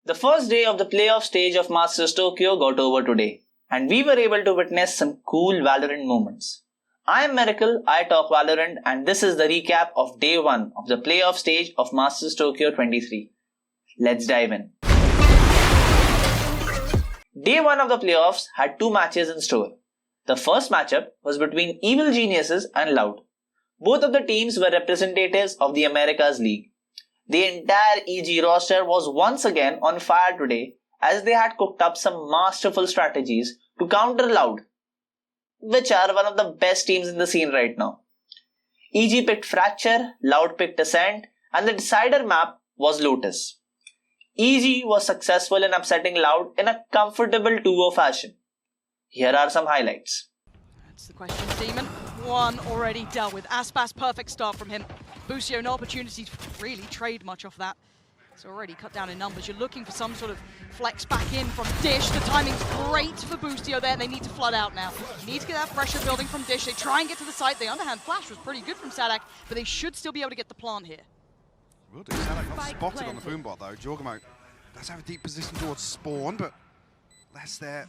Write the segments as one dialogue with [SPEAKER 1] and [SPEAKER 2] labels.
[SPEAKER 1] The first day of the playoff stage of Masters Tokyo got over today, and we were able to witness some cool Valorant moments. I am Miracle, I talk Valorant, and this is the recap of day 1 of the playoff stage of Masters Tokyo 23. Let's dive in. Day 1 of the playoffs had 2 matches in store. The first matchup was between Evil Geniuses and Loud. Both of the teams were representatives of the Americas League. The entire EG roster was once again on fire today as they had cooked up some masterful strategies to counter Loud, which are one of the best teams in the scene right now. EG picked Fracture, Loud picked Ascent, and the decider map was Lotus. EG was successful in upsetting Loud in a comfortable 2-0 fashion. Here are some highlights.
[SPEAKER 2] That's the question, Demon. One already dealt with. Aspas, perfect start from him. Boostio, no opportunity to really trade much off that. It's already cut down in numbers. You're looking for some sort of flex back in from Dish. The timing's great for Boostio there, and they need to flood out now. Need to get that pressure building from Dish. They try and get to the site. The underhand flash was pretty good from Sadak, but they should still be able to get the plant here.
[SPEAKER 3] Will do. Sadak not spotted on the boombot though. Jorgamo does have a deep position towards spawn, but less there.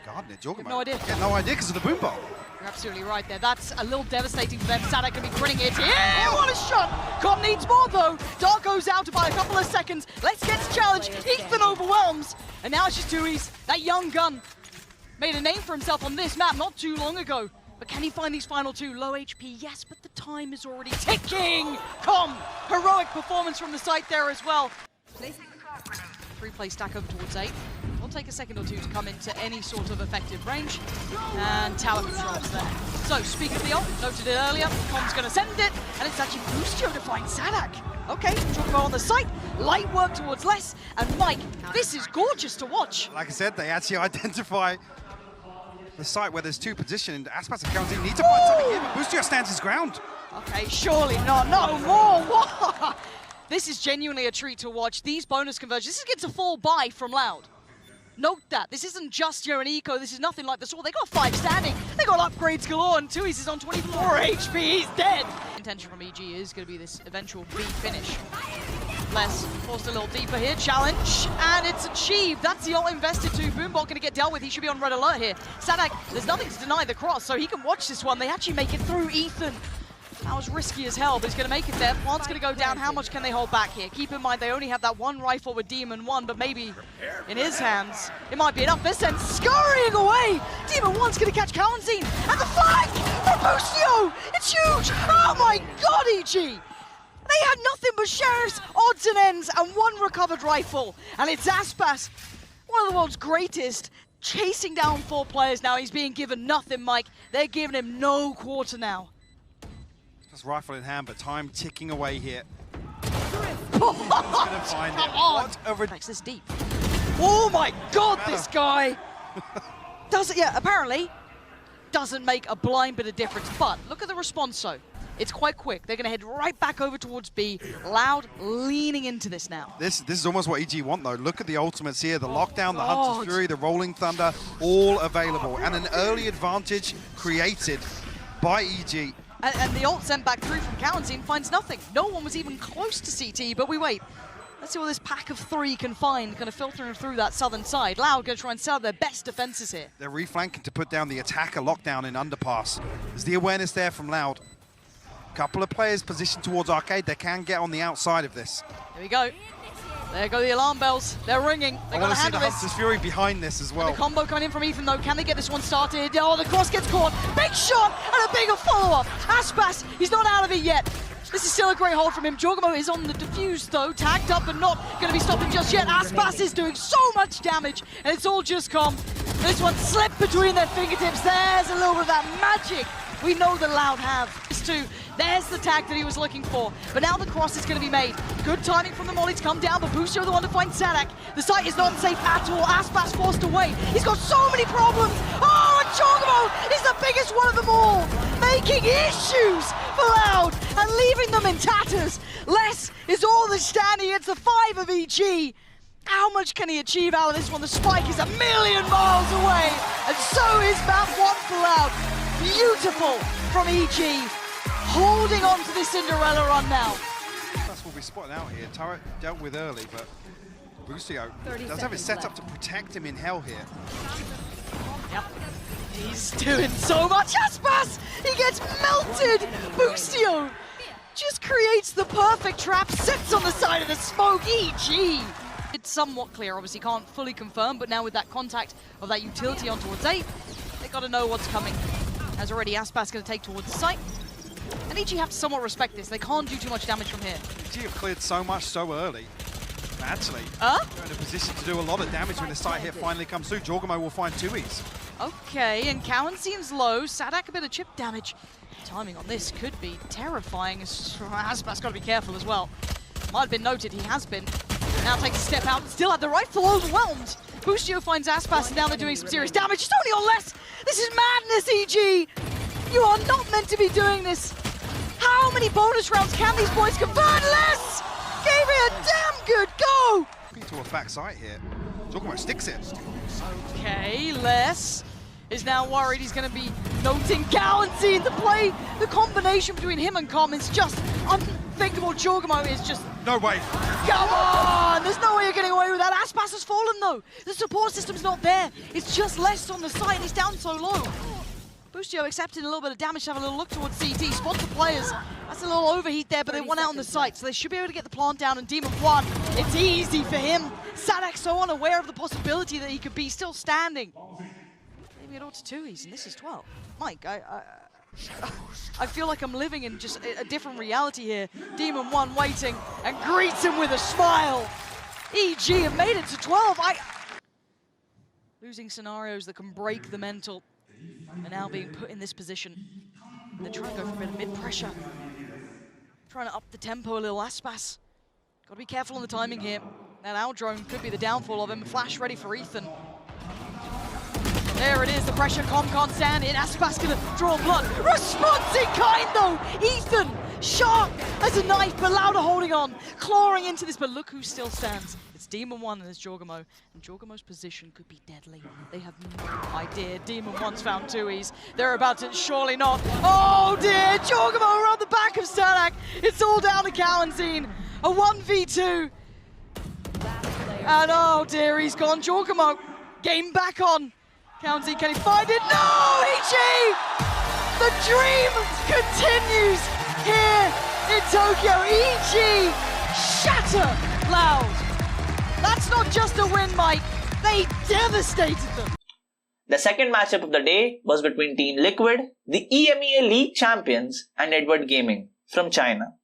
[SPEAKER 3] Guarding it, Jorgamo.
[SPEAKER 2] No idea.
[SPEAKER 3] Yeah, no idea because of the boombot.
[SPEAKER 2] You're absolutely right there. That's a little devastating for them. Sadak can be bringing it. Yeah, what a shot! Com needs more though. Dark goes out by a couple of seconds. Let's get to challenge. Ethan overwhelms. And now it's just Dewey's. That young gun made a name for himself on this map not too long ago. But can he find these final 2? Low HP, yes, but the time is already ticking. Com, heroic performance from the site there as well. 3-play stack over towards 8. Will take a second or 2 to come into any sort of effective range. And tower controls there. So, speaking of the ult, noted it earlier, Com's going to send it, and it's actually Boostio to find Sadak. Okay, talking about on the site, light work towards less, and Mike, this is gorgeous to watch.
[SPEAKER 3] Like I said, they actually identify the site where there's 2 positioned. Aspas and Kang need to find something here, but Boostio stands his ground.
[SPEAKER 2] Okay, surely not, no more. What? This is genuinely a treat to watch. These bonus conversions, this gets a full buy from Loud. Note that, this isn't just your eco, this is nothing like this all. They got 5 standing, they got upgrades galore, and Tui's is on 24 HP, he's dead! Intention from EG is going to be this eventual B finish. Les forced a little deeper here, challenge, and it's achieved. That's the ult invested to. Boombot going to get dealt with, he should be on red alert here. Sadak, there's nothing to deny the cross, so he can watch this one. They actually make it through Ethan. That was risky as hell, but he's going to make it there. Plant's going to go down. How much can they hold back here? Keep in mind, they only have that 1 rifle with Demon 1, but maybe in his hands, it might be enough. This end scurrying away. Demon 1's going to catch Kalanzine. And the flag from Boostio! It's huge! Oh my god, EG! They had nothing but sheriffs, odds and ends, and 1 recovered rifle. And it's Aspas, one of the world's greatest, chasing down 4 players now. He's being given nothing, Mike. They're giving him no quarter now.
[SPEAKER 3] Just rifle in hand, but time ticking away here. He's gonna find it. What a
[SPEAKER 2] this deep. Oh my god, this guy! Doesn't, yeah, apparently doesn't make a blind bit of difference, but look at the response though. It's quite quick. They're gonna head right back over towards B. Loud leaning into this now.
[SPEAKER 3] This is almost what EG want though. Look at the ultimates here, the lockdown, the Hunter's Fury, the Rolling Thunder, all available. And an early advantage created by EG.
[SPEAKER 2] And the ult sent back through from Kalanzine finds nothing. No one was even close to CT, but we wait. Let's see what this pack of 3 can find, kind of filtering through that southern side. Loud going to try and set up their best defenses here.
[SPEAKER 3] They're reflanking to put down the attacker lockdown in underpass. There's the awareness there from Loud. Couple of players positioned towards Arcade. They can get on the outside of this.
[SPEAKER 2] Here we go. There go the alarm bells. They're ringing. They got to handle this.
[SPEAKER 3] Hunter's Fury behind this as well.
[SPEAKER 2] And the combo coming in from Ethan though. Can they get this one started? Oh, the cross gets caught. Big shot and a bigger follow-up. Aspas, he's not out of it yet. This is still a great hold from him. Jorgamo is on the defuse though, tagged up but not going to be stopping just yet. Aspas is doing so much damage and it's all just Com. This one slipped between their fingertips. There's a little bit of that magic we know that Loud have. There's the tag that he was looking for. But now the cross is going to be made. Good timing from the Molly to come down, but Boostio the one to find Sadak. The site is not safe at all. Aspas forced away. He's got so many problems. Oh, and Jorgamo is the biggest one of them all. Making issues for Loud and leaving them in tatters. Les is all that's standing. It's the 5 of EG. How much can he achieve out of this one? The spike is 1,000,000 miles away. And so is map 1 for Loud. Beautiful from EG. Holding on to this Cinderella run now.
[SPEAKER 3] That's what we be spotted out here. Turret dealt with early, but boostio does have it set up to protect him in hell here.
[SPEAKER 2] Yep. He's doing so much. Aspas! He gets melted! Boostio just creates the perfect trap, sits on the side of the smoke. EG! It's somewhat clear, obviously can't fully confirm, but now with that contact of that utility on towards A, they gotta know what's coming. As already Aspas gonna take towards the site. And EG have to somewhat respect this. They can't do too much damage from here.
[SPEAKER 3] EG have cleared so much so early. Actually, they're in a position to do a lot of damage when the site hit finally comes through. Jorgamo will find 2Es.
[SPEAKER 2] Okay, and Cowan seems low. Sadak a bit of chip damage. Timing on this could be terrifying. Aspas got to be careful as well. Might have been noted, he has been. Now takes a step out, still at the rifle, overwhelmed. Boostio finds Aspas, and now they're doing some serious damage. It's only on less. This is madness, EG. You are not meant to be doing this. How many bonus rounds can these boys convert? Less gave it a damn good go.
[SPEAKER 3] To a back site here. Jorgamo sticks it.
[SPEAKER 2] Okay, Les is now worried he's going to be noting Galaxy in the play. The combination between him and Com is just unthinkable. Jorgamo is just...
[SPEAKER 3] No way.
[SPEAKER 2] Come on! There's no way you're getting away with that. Aspas has fallen, though. The support system's not there. It's just Les on the side, and he's down so low. Boostio accepting a little bit of damage to have a little look towards CT. Spot the players. That's a little overheat there, but they won out on the site, so they should be able to get the plant down. And Demon 1, it's easy for him. Sadak so unaware of the possibility that he could be still standing. Maybe it all to 2Es, and this is 12. Mike, I feel like I'm living in just a different reality here. Demon 1 waiting and greets him with a smile. EG have made it to 12. Losing scenarios that can break the mental are now being put in this position. And they're trying to go for a bit of mid-pressure. Trying to up the tempo a little. Aspas. Got to be careful on the timing here. That owl drone could be the downfall of him. Flash ready for Ethan. There it is, the pressure Com can't stand in. Aspas gonna draw blood. Response in kind though! Ethan, sharp as a knife, but Lauda holding on, clawing into this, but look who still stands. It's Demon 1 and it's Jorgamo. And Jorgamo's position could be deadly. They have no idea. Demon 1's found 2Es. They're about to, surely not. Oh dear, Jorgamo around the back of Sadak. It's all down to Cowanzine. A 1v2. And oh dear, he's gone. Jorgamo, game back on. County, can he find it? No, EG! The dream continues here in Tokyo. EG shatter Loud. That's not just a win, Mike. They devastated them.
[SPEAKER 1] The second matchup of the day was between Team Liquid, the EMEA League champions, and Edward Gaming from China.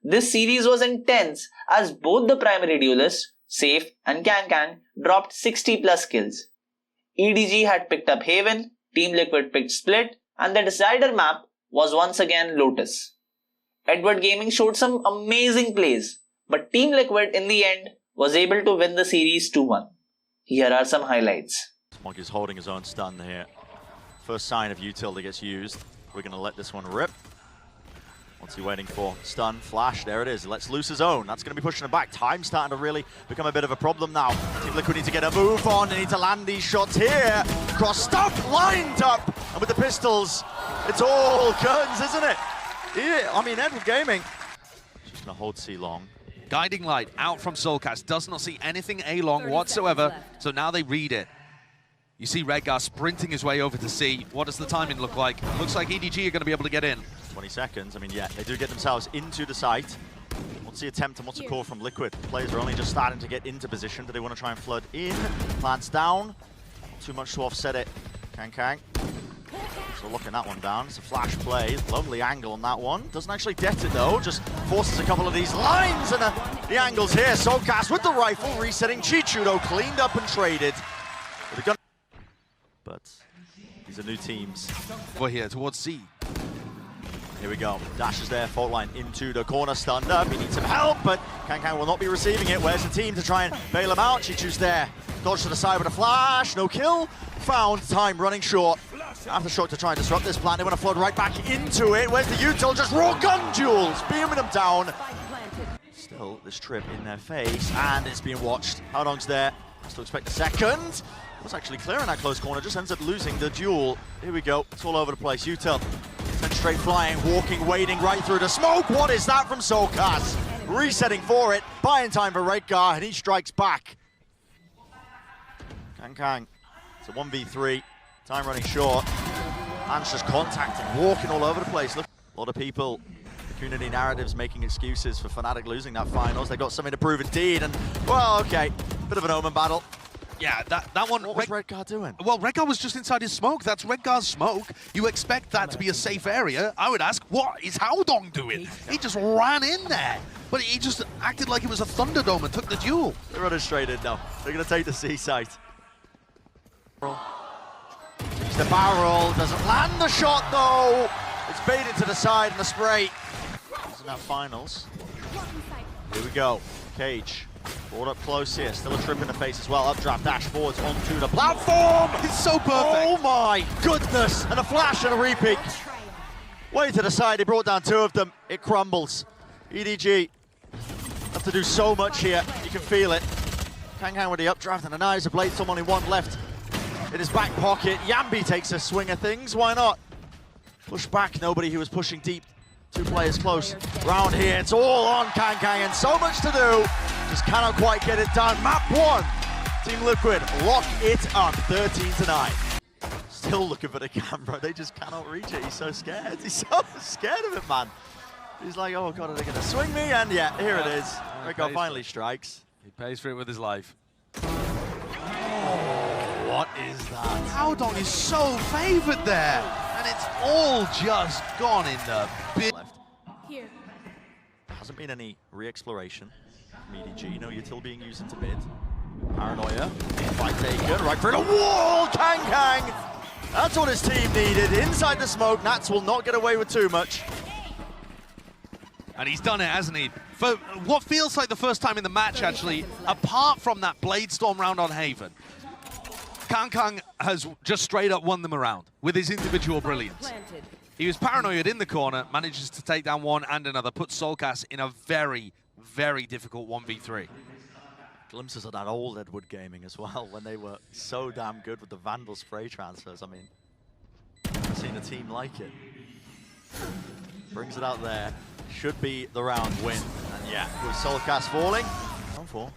[SPEAKER 1] This series was intense as both the primary duelists, Safe and Kang, dropped 60 plus kills. EDG had picked up Haven, Team Liquid picked Split, and the decider map was once again Lotus. Edward Gaming showed some amazing plays, but Team Liquid in the end was able to win the series 2-1. Here are some highlights.
[SPEAKER 4] Smoggy's holding his own stun here. First sign of util that gets used. We're going to let this one rip. What's he waiting for? Stun, flash, there it is. He lets loose his own. That's going to be pushing him back. Time's starting to really become a bit of a problem now. Team Liquid need to get a move on. They need to land these shots here. Cross stuff, lined up. And with the pistols, it's all guns, isn't it? Yeah, I mean, Edward Gaming. Just going to hold C long.
[SPEAKER 5] Guiding light out from Soulcast. Does not see anything A long whatsoever. So now they read it. You see Redgar sprinting his way over to C. What does the timing look like? Looks like EDG are going to be able to get in.
[SPEAKER 4] 20 seconds. I mean, yeah, they do get themselves into the site. What's the attempt and what's the call from Liquid? Players are only just starting to get into position. Do they want to try and flood in? Plants down. Not too much to offset it. Kang. So locking that one down. It's a flash play. Lovely angle on that one. Doesn't actually get it though. Just forces a couple of these lines and the angles here. Soulcast with the rifle. Resetting Chichudo. Cleaned up and traded. But these are new teams.
[SPEAKER 5] We're here towards C.
[SPEAKER 4] Here we go. Dash is there, fault line into the corner, stunned up. He needs some help, but Kang will not be receiving it. Where's the team to try and bail him out? Chichu's there. Dodge to the side with a flash. No kill. Found. Time running short. Aftershock to try and disrupt this plan. They want to flood right back into it. Where's the util? Just raw gun duels. Beaming them down. Still, this trip in their face, and it's being watched. How long's there? Still expect a second. Was actually clear in that close corner, just ends up losing the duel. Here we go, it's all over the place. Util, then straight flying, walking, wading right through the smoke. What is that from Soulcast? resetting for it, buying time for Redgar, and he strikes back. Kang, it's a 1v3, time running short. Man's just contacting, walking all over the place. Look, a lot of people, the community narratives making excuses for Fnatic losing that finals. They got something to prove indeed, and well, okay, bit of an omen battle.
[SPEAKER 5] Yeah, that one.
[SPEAKER 4] What was Redgar doing?
[SPEAKER 5] Well, Redgar was just inside his smoke. That's Redgar's smoke. You expect that to be a safe area. I would ask, what is Haodong doing? He just ran in there, but he just acted like it was a Thunderdome and took the duel.
[SPEAKER 4] They're running straight in now. They're going to take the C site. He's the barrel, doesn't land the shot though. It's baited to the side and the spray. Isn't that finals? Here we go. Cage. Brought up close here, still a trip in the face as well. Updraft, dash forwards onto the platform!
[SPEAKER 5] It's so perfect!
[SPEAKER 4] Oh my goodness! And a flash and a repeat. Way to the side, he brought down two of them. It crumbles. EDG have to do so much here, you can feel it. Kang with the updraft and a nice blade, someone in one left in his back pocket. Yambi takes a swing of things, why not? Push back, nobody who was pushing deep. Two players close. Round here, it's all on Kang and so much to do. Just cannot quite get it done. Map 1, Team Liquid lock it up, 13-9. Still looking for the camera, they just cannot reach it. He's so scared. He's so scared of it, man. He's like, oh God, are they gonna swing me? And yeah, here it is. Redgar finally strikes.
[SPEAKER 5] He pays for it with his life.
[SPEAKER 4] Oh, what is that?
[SPEAKER 5] Haodong is so favored there, and it's all just gone in the bin.
[SPEAKER 6] Here.
[SPEAKER 4] Hasn't been any re-exploration from EDG. You know, you're still being used into mid. Paranoia, fight taken, right through the wall, Kang! That's what his team needed, inside the smoke. Nats will not get away with too much.
[SPEAKER 5] And he's done it, hasn't he? For what feels like the first time in the match, actually, apart from that Blade Storm round on Haven, Kang has just straight up won them around with his individual brilliance. He was paranoid in the corner, manages to take down one and another, puts Soulcast in a very, very difficult 1v3.
[SPEAKER 4] Glimpses of that old Edward gaming as well, when they were so damn good with the Vandal spray transfers. I mean, I've seen a team like it. Brings it out there. Should be the round win. And yeah, with Soulcast falling. Down for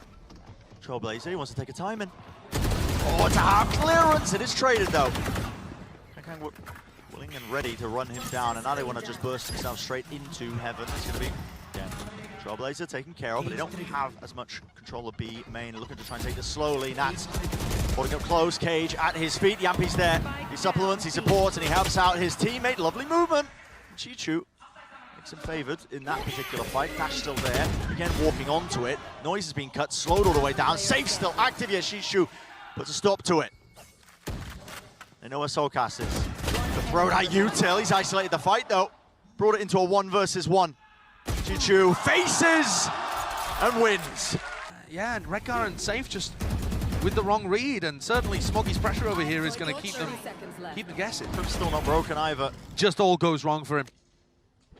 [SPEAKER 4] Trailblazer, he wants to take a time in. Oh, it's a half clearance. It is traded though. Kang willing and ready to run him down, and now they want to just burst himself straight into heaven. It's going to be, again, Trailblazer taken care of, but they don't have as much control of B main. Looking to try and take this slowly. Nats holding up close, Cage at his feet. Yampi's there. He supplements, he supports, and he helps out his teammate. Lovely movement. Chichu makes him favored in that particular fight. Dash still there. Again, walking onto it. Noise has been cut, slowed all the way down. Safe still active. Yes, Chichu puts a stop to it. They know where Soulcast is. The throw at Util. He's isolated the fight though. Brought it into a 1 versus 1. Chichu faces and wins.
[SPEAKER 5] Yeah, and Redgar and Safe just with the wrong read, and certainly Smoggy's pressure over here is going to keep them guessing.
[SPEAKER 4] Still not broken either.
[SPEAKER 5] Just all goes wrong for him.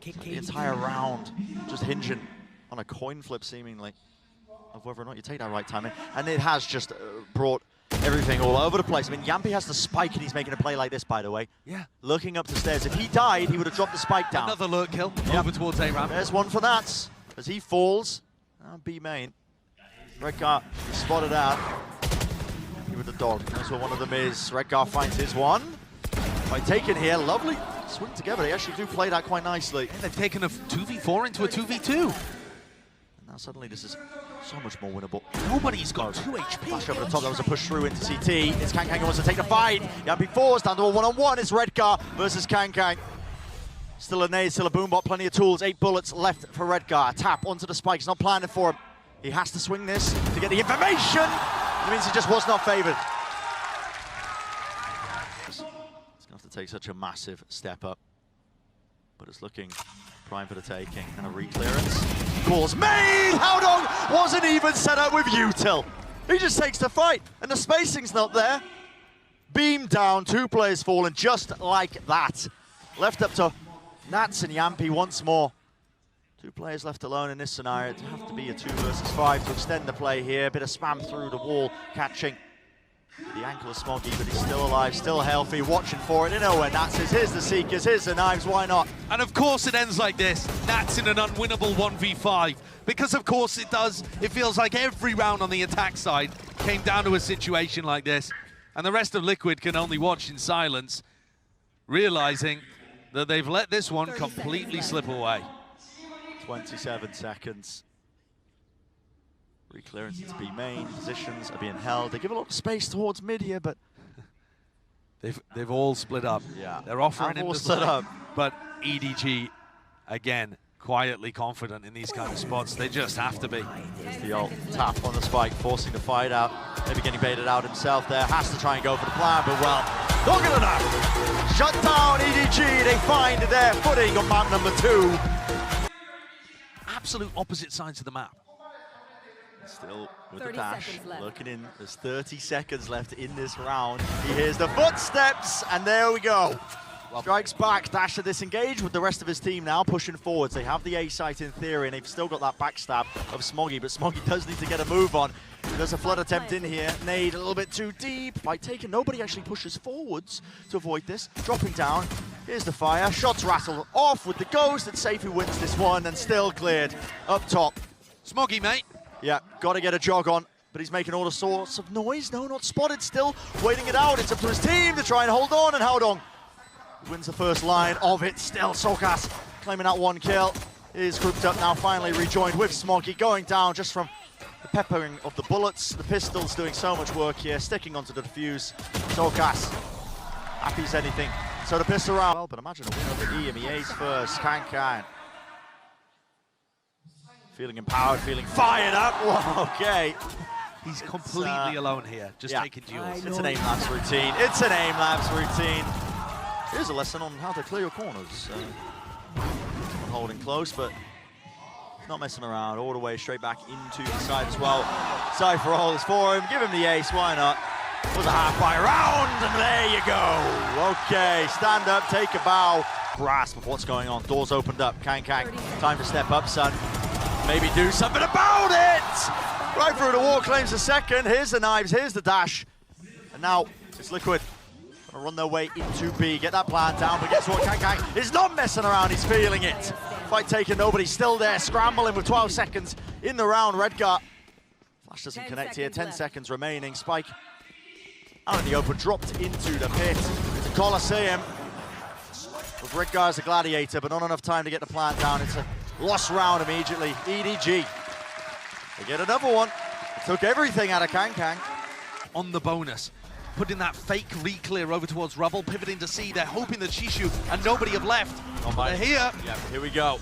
[SPEAKER 4] The entire round just hinging on a coin flip seemingly of whether or not you take that right timing, and it has just brought everything all over the place. I mean, Yampi has the spike and he's making a play like this, by the way.
[SPEAKER 5] Yeah.
[SPEAKER 4] Looking up the stairs. If he died, he would have dropped the spike down.
[SPEAKER 5] Another lurk kill over towards A-Ram.
[SPEAKER 4] There's one for Nats as he falls. Now B main. Redgar is spotted out. With the dog. That's what one of them is. Redgar finds his one. By taking here, lovely swing together. They actually do play that quite nicely.
[SPEAKER 5] And they've taken a 2v4 into a 2v2.
[SPEAKER 4] And now suddenly this is so much more winnable.
[SPEAKER 5] Nobody's got 2 HP.
[SPEAKER 4] Flash over the top, that was a push through into CT. It's Kang who wants to take the fight. Yampi falls down to a one-on-one. It's Redgar versus Kang. Still a nade, still a boombot, plenty of tools. 8 bullets left for Redgar. Tap onto the spike, he's not planning for him. He has to swing this to get the information. It means he just was not favored. He's going to have to take such a massive step up. But it's looking prime for the taking. And a re-clearance. Calls made! Haodong wasn't even set up with Util. He just takes the fight, and the spacing's not there. Beam down, 2 players fallen just like that. Left up to Nats and Yampi once more. 2 players left alone in this scenario. It'd have to be a 2 versus 5 to extend the play here. A bit of spam through the wall, catching The ankle of Smoggy, but he's still alive, still healthy, watching for it. You know where Nats is. Here's the Seekers, here's the Knives, why not?
[SPEAKER 5] And of course it ends like this. Nats in an unwinnable 1v5. Because of course it does. It feels like every round on the attack side came down to a situation like this. And the rest of Liquid can only watch in silence, realizing that they've let this one completely slip away.
[SPEAKER 4] 27 seconds. Reclearance to B main, positions are being held. They give a lot of space towards mid here, but
[SPEAKER 5] they've all split up.
[SPEAKER 4] yeah,
[SPEAKER 5] They're offering him
[SPEAKER 4] all
[SPEAKER 5] to
[SPEAKER 4] split up.
[SPEAKER 5] But EDG, again, quietly confident in these kind of spots. They just have to be.
[SPEAKER 4] There's the ult tap on the spike, forcing the fight out. Maybe getting baited out himself there. Has to try and go for the plan, but well, not good enough. Shut down EDG. They find their footing on map number 2.
[SPEAKER 5] Absolute opposite sides of the map.
[SPEAKER 4] Still with the dash, looking in. There's 30 seconds left in this round. He hears the footsteps, and there we go. Strikes back, Dash to disengage with the rest of his team now, pushing forwards. They have the A site in theory, and they've still got that backstab of Smoggy, but Smoggy does need to get a move on. There's a flood attempt in here. Nade a little bit too deep. By taking, nobody actually pushes forwards to avoid this. Dropping down. Here's the fire. Shots rattle off with the ghost, and Safe who wins this one, and still cleared up top.
[SPEAKER 5] Smoggy, mate.
[SPEAKER 4] Yeah, got to get a jog on, but he's making all sorts of noise. No, not spotted still. Waiting it out. It's up to his team to try and hold on, and Haodong wins the first line of it. Still, Solkas claiming that 1 kill. Is grouped up now, finally rejoined with Smoggy, going down just from the peppering of the bullets. The pistols doing so much work here, sticking onto the defuse. Solkas, happy as anything. So the pistol round. Well, but imagine a win over EMEA's first. Kang. Feeling empowered, feeling fired up. Whoa, okay.
[SPEAKER 5] He's completely alone here, just taking duels.
[SPEAKER 4] It's an aim labs routine. It's an aim labs routine. Here's a lesson on how to clear your corners. Holding close, but not messing around. All the way straight back into the side as well. Cypher holds for him. Give him the ace. Why not? It was a half-by round, and there you go. Okay, stand up, take a bow. Grasp of what's going on. Doors opened up. Kang. Time to step up, son. Maybe do something about it! Right through the wall, claims a second. Here's the Knives, here's the dash. And now it's Liquid. Gonna run their way into B, get that plan down, but guess what? Kang is not messing around, he's feeling it. Fight taken, nobody's still there, scrambling with 12 seconds in the round. Redgar. Flash doesn't connect here, 10 seconds remaining. Spike out in the open, dropped into the pit. It's a Colosseum. With Redgar as a gladiator, but not enough time to get the plan down. It's a lost round immediately. EDG. They get another one. It took everything out of Kang.
[SPEAKER 5] On the bonus, putting that fake re-clear over towards Rubble, pivoting to C. They're hoping that Chishu and nobody have left. They're here.
[SPEAKER 4] Yeah, here we go.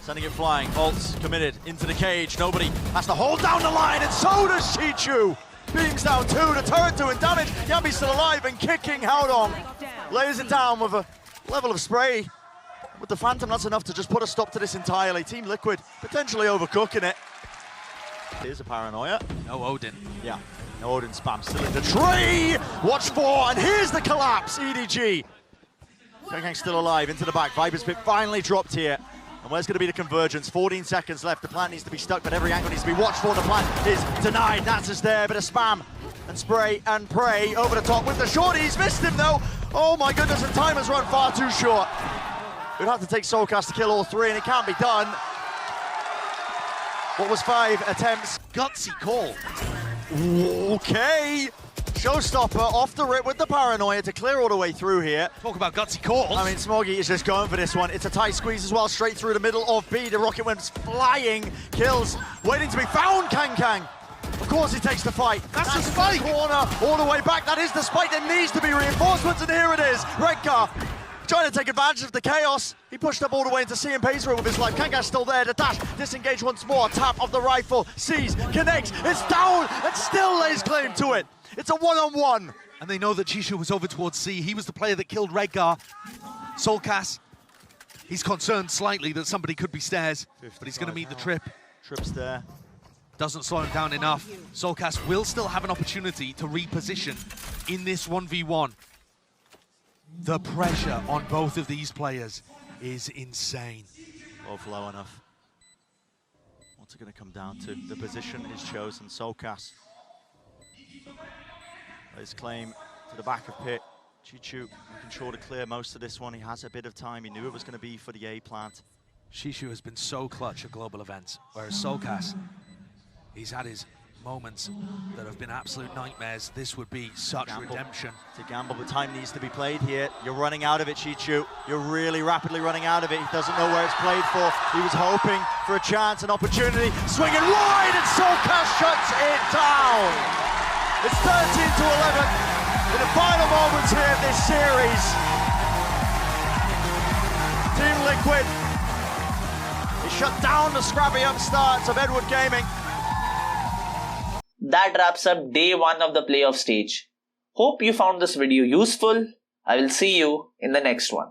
[SPEAKER 4] Sending it flying. Ult's committed into the cage. Nobody has to hold down the line, and so does Chishu. Beams down 2, the turret doing damage. Yami's still alive and kicking Haodong. Lays it down with a level of spray. With the Phantom, that's enough to just put a stop to this entirely. Team Liquid potentially overcooking it. Here's a paranoia.
[SPEAKER 5] No Odin.
[SPEAKER 4] Yeah, no Odin spam. Still in the tree. Watch for, and here's the collapse. EDG. Kang still alive, into the back. Viper's Pit finally dropped here. And where's going to be the convergence? 14 seconds left. The plant needs to be stuck, but every angle needs to be watched for. The plant is denied. Nats is there, bit of spam and spray and pray over the top with the shorties. Missed him though. Oh my goodness, and time has run far too short. We'd have to take Solkas to kill all 3, and it can't be done. What was 5 attempts?
[SPEAKER 5] Gutsy call.
[SPEAKER 4] Okay. Showstopper off the rip with the paranoia to clear all the way through here.
[SPEAKER 5] Talk about gutsy calls.
[SPEAKER 4] I mean, Smoggy is just going for this one. It's a tight squeeze as well, straight through the middle of B. The rocket went flying. Kills, waiting to be found, Kang. Of course he takes the fight.
[SPEAKER 5] That's the spike.
[SPEAKER 4] Corner, all the way back. That is the spike. There needs to be reinforcements, and here it is. Redgar trying to take advantage of the chaos. He pushed up all the way into C and pays for it with his life. Kang's still there. The dash, disengage once more. Tap of the rifle. Sees, connects. It's down and still lays claim to it. It's a one-on-one.
[SPEAKER 5] And they know that Chishu was over towards C. He was the player that killed Redgar. Solkas, he's concerned slightly that somebody could be stairs, but he's going to meet the trip.
[SPEAKER 4] Trip's there.
[SPEAKER 5] Doesn't slow him down enough. Solkas will still have an opportunity to reposition in this 1v1. The pressure on both of these players is insane.
[SPEAKER 4] Both low enough. What's it going to come down to? The position is chosen. Solkas His claim to the back of pit. Chichu in control to clear most of this one. He has a bit of time. He knew it was going to be for the A plant.
[SPEAKER 5] Shishu has been so clutch at global events, whereas Solkas, he's had his moments that have been absolute nightmares. This would be such redemption.
[SPEAKER 4] To gamble, but time needs to be played here. You're running out of it, Chichu. You're really rapidly running out of it. He doesn't know where it's played for. He was hoping for a chance, an opportunity. Swinging wide, and Solkas shuts it down. It's 13-11 in the final moments here of this series. Team Liquid, they shut down the scrappy upstarts of Edward Gaming.
[SPEAKER 1] That wraps up day 1 of the playoff stage. Hope you found this video useful. I will see you in the next one.